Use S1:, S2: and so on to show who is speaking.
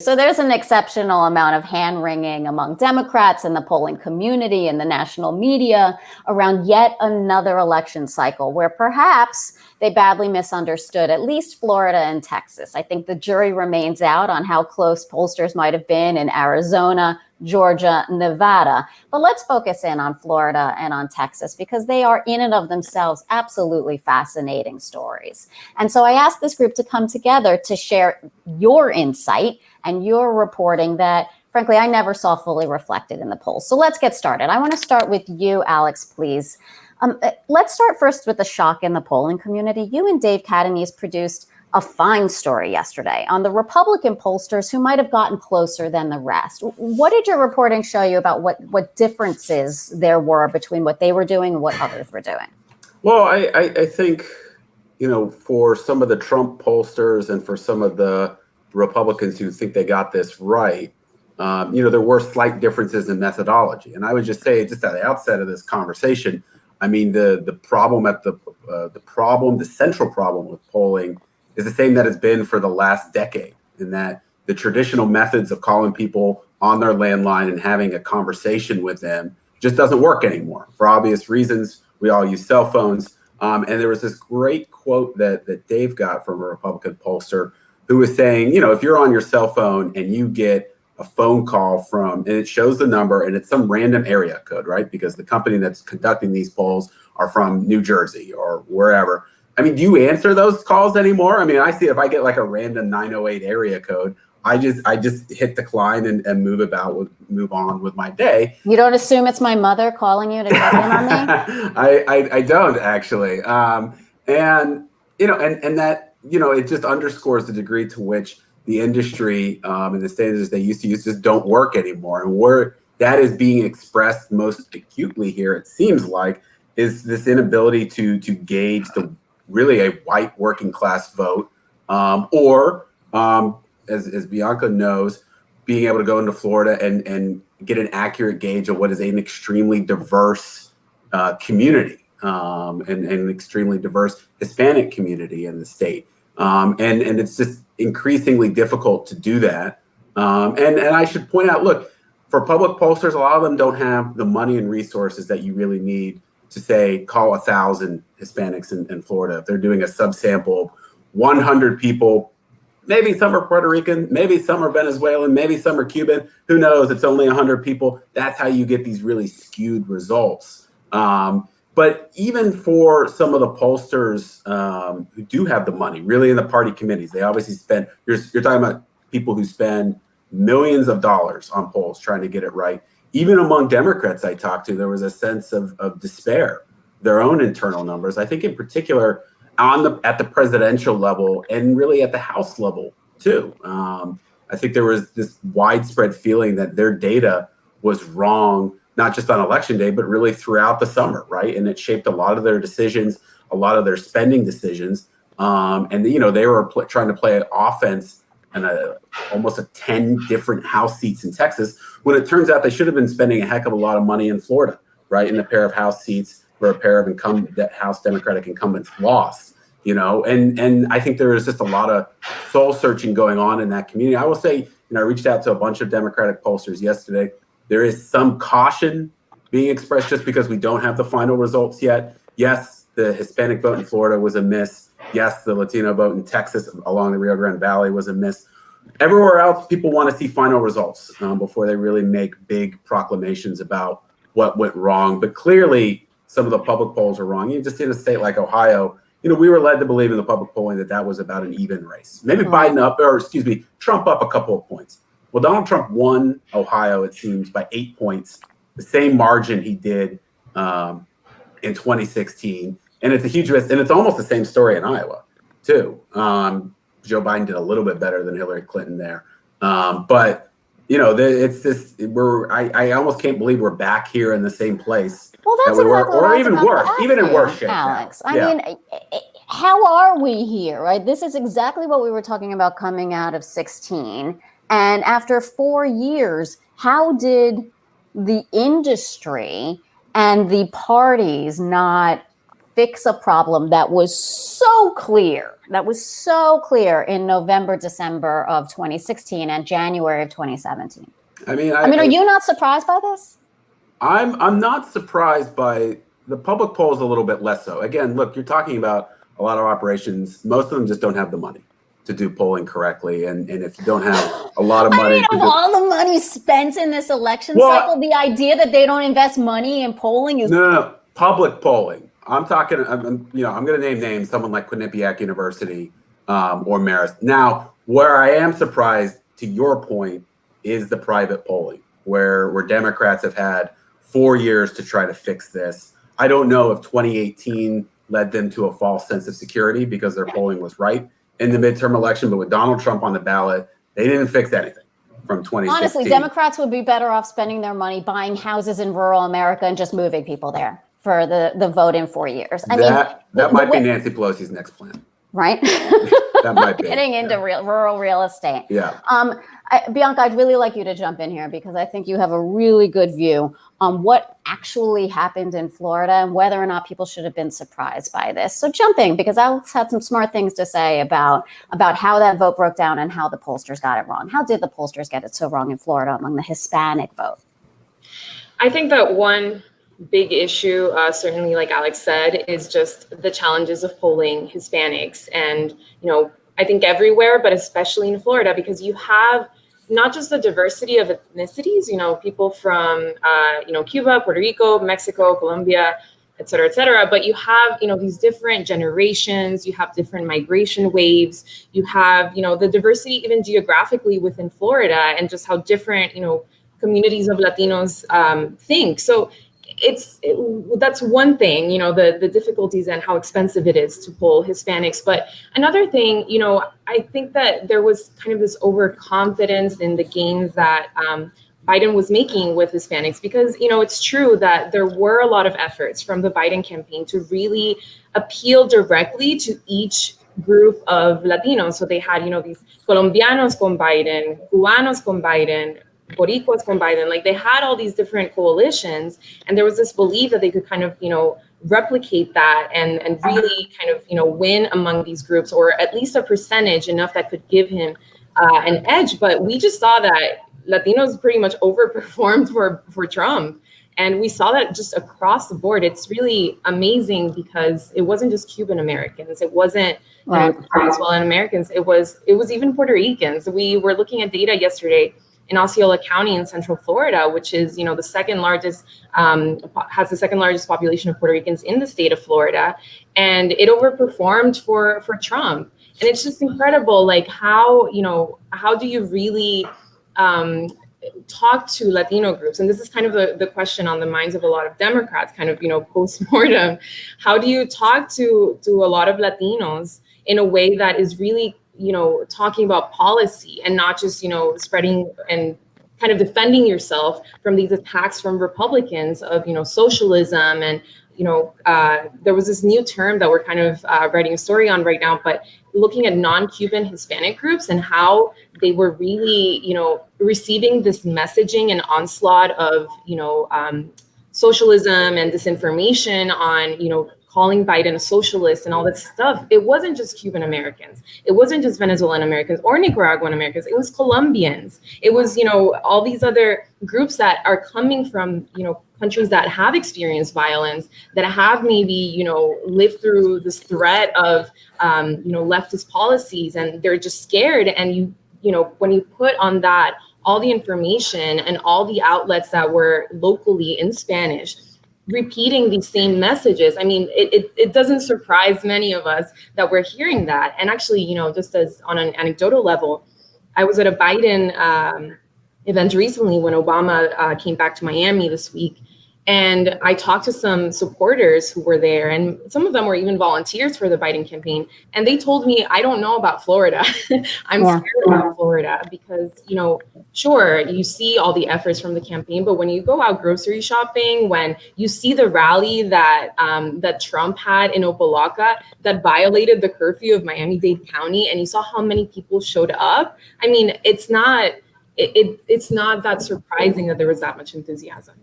S1: So there's an exceptional amount of hand-wringing among Democrats and the polling community and the national media around yet another election cycle where perhaps they badly misunderstood at least Florida and Texas. I think the jury remains out on how close pollsters might have been in Arizona, Georgia, Nevada. But let's focus in on Florida and on Texas because they are in and of themselves absolutely fascinating stories. And so I asked this group to come together to share your insight and your reporting that, frankly, I never saw fully reflected in the polls. So let's get started. I want to start with you, Alex, please. Let's start first with the shock in the polling community. You and Dave Catanese produced a fine story yesterday on the Republican pollsters who might have gotten closer than the rest. What did your reporting show you about what differences there were between what they were doing and what others were doing?
S2: Well, I think, for some of the Trump pollsters and for some of the Republicans who think they got this right, there were slight differences in methodology. And I would just say, just at the outset of this conversation, I mean, the central problem with polling is the same that it's been for the last decade, in that the traditional methods of calling people on their landline and having a conversation with them just doesn't work anymore. For obvious reasons, we all use cell phones. And there was this great quote that Dave got from a Republican pollster who was saying, if you're on your cell phone and you get a phone call and it shows the number and it's some random area code, right? Because the company that's conducting these polls are from New Jersey or wherever. I mean, do you answer those calls anymore? I mean, I see if I get like a random 908 area code, I just hit decline and move on with my day.
S1: You don't assume it's my mother calling you to check in on me?
S2: I don't actually. And that, it just underscores the degree to which the industry and the standards they used to use just don't work anymore. And where that is being expressed most acutely here, it seems like, is this inability to gauge really a white working class vote, or as Bianca knows, being able to go into Florida and get an accurate gauge of what is an extremely diverse community and an extremely diverse Hispanic community in the state. And it's just increasingly difficult to do that. And I should point out, look, for public pollsters, a lot of them don't have the money and resources that you really need to say, call 1,000 Hispanics in Florida. If they're doing a subsample of 100 people, maybe some are Puerto Rican, maybe some are Venezuelan, maybe some are Cuban, who knows? It's only 100 people. That's how you get these really skewed results. But even for some of the pollsters who do have the money, really in the party committees, they obviously spend, you're talking about people who spend millions of dollars on polls trying to get it right. Even among Democrats I talked to, there was a sense of despair, their own internal numbers. I think in particular at the presidential level and really at the House level too. I think there was this widespread feeling that their data was wrong, not just on election day, but really throughout the summer, right? And it shaped a lot of their decisions, a lot of their spending decisions. And they were trying to play an offense and almost 10 different House seats in Texas, when it turns out they should have been spending a heck of a lot of money in Florida, right? In a pair of House seats where a pair of House Democratic incumbents lost, and I think there is just a lot of soul searching going on in that community. I will say, I reached out to a bunch of Democratic pollsters yesterday. There is some caution being expressed just because we don't have the final results yet. Yes, the Hispanic vote in Florida was a miss. Yes, the Latino vote in Texas along the Rio Grande Valley was a miss. Everywhere else, people want to see final results before they really make big proclamations about what went wrong. But clearly, some of the public polls are wrong. You just in a state like Ohio, we were led to believe in the public polling that was about an even race. Maybe Trump up a couple of points. Well, Donald Trump won Ohio, it seems, by 8 points, the same margin he did in 2016. And it's a huge risk. And it's almost the same story in Iowa, too. Joe Biden did a little bit better than Hillary Clinton there. But, it's this, I almost can't believe we're back here in the same place.
S1: Well, that's
S2: that we
S1: exactly
S2: were, or even worse, even in worse shape.
S1: Alex, I mean, how are we here, right? This is exactly what we were talking about coming out of 2016. And after 4 years, how did the industry and the parties not fix a problem that was so clear, in November, December of 2016 and January of 2017. I mean, are you not surprised by this?
S2: I'm not surprised by the public polls, a little bit less so. Again, look, you're talking about a lot of operations. Most of them just don't have the money to do polling correctly. And if you don't have a lot of money.
S1: All the money spent in this election cycle, the idea that they don't invest money in polling is.
S2: No. Public polling. I'm talking, I'm going to name names, someone like Quinnipiac University or Marist. Now, where I am surprised, to your point, is the private polling, where Democrats have had 4 years to try to fix this. I don't know if 2018 led them to a false sense of security because their polling was right in the midterm election, but with Donald Trump on the ballot, they didn't fix anything from 2016.
S1: Honestly, Democrats would be better off spending their money buying houses in rural America and just moving people there for the vote in 4 years.
S2: That might be Nancy Pelosi's next plan.
S1: Right?
S2: That might be.
S1: Getting into rural real estate.
S2: Yeah.
S1: Bianca, I'd really like you to jump in here because I think you have a really good view on what actually happened in Florida and whether or not people should have been surprised by this. So jump in, because Alex had some smart things to say about how that vote broke down and how the pollsters got it wrong. How did the pollsters get it so wrong in Florida among the Hispanic vote?
S3: I think that one big issue, certainly like Alex said, is just the challenges of polling Hispanics. And, I think everywhere, but especially in Florida, because you have not just the diversity of ethnicities, people from, Cuba, Puerto Rico, Mexico, Colombia, et cetera, but you have, these different generations, you have different migration waves, you have, the diversity even geographically within Florida and just how different, communities of Latinos think. So that's one thing, the difficulties and how expensive it is to poll Hispanics. But another thing, I think that there was kind of this overconfidence in the gains that Biden was making with Hispanics, because, it's true that there were a lot of efforts from the Biden campaign to really appeal directly to each group of Latinos. So they had, these Colombianos con Biden, Cubanos con Biden, Boricuas con Biden, like they had all these different coalitions, and there was this belief that they could kind of, replicate that and really kind of, win among these groups, or at least a percentage enough that could give him an edge. But we just saw that Latinos pretty much overperformed for Trump. And we saw that just across the board. It's really amazing because it wasn't just Cuban Americans. It wasn't Venezuelan Americans. It was even Puerto Ricans. We were looking at data yesterday in Osceola County in Central Florida, which is, the second largest, has the second largest population of Puerto Ricans in the state of Florida. And it overperformed for Trump. And it's just incredible, like how do you really talk to Latino groups? And this is kind of the question on the minds of a lot of Democrats, kind of, post-mortem. How do you talk to a lot of Latinos in a way that is really talking about policy and not just, spreading and kind of defending yourself from these attacks from Republicans of, socialism. And, there was this new term that we're kind of writing a story on right now, but looking at non-Cuban Hispanic groups and how they were really, receiving this messaging and onslaught of, socialism and disinformation on, calling Biden a socialist and all that stuff. It wasn't just Cuban Americans. It wasn't just Venezuelan Americans or Nicaraguan Americans. It was Colombians. It was, all these other groups that are coming from, countries that have experienced violence, that have maybe, lived through this threat of, leftist policies, and they're just scared. And when you put on that all the information and all the outlets that were locally in Spanish repeating these same messages, I mean, it doesn't surprise many of us that we're hearing that. And actually, just as on an anecdotal level, I was at a Biden event recently when Obama came back to Miami this week. And I talked to some supporters who were there, and some of them were even volunteers for the Biden campaign. And they told me, I don't know about Florida. I'm scared about Florida because, sure, you see all the efforts from the campaign, but when you go out grocery shopping, when you see the rally that that Trump had in Opa-locka that violated the curfew of Miami-Dade County, and you saw how many people showed up, I mean, it's not that surprising that there was that much enthusiasm.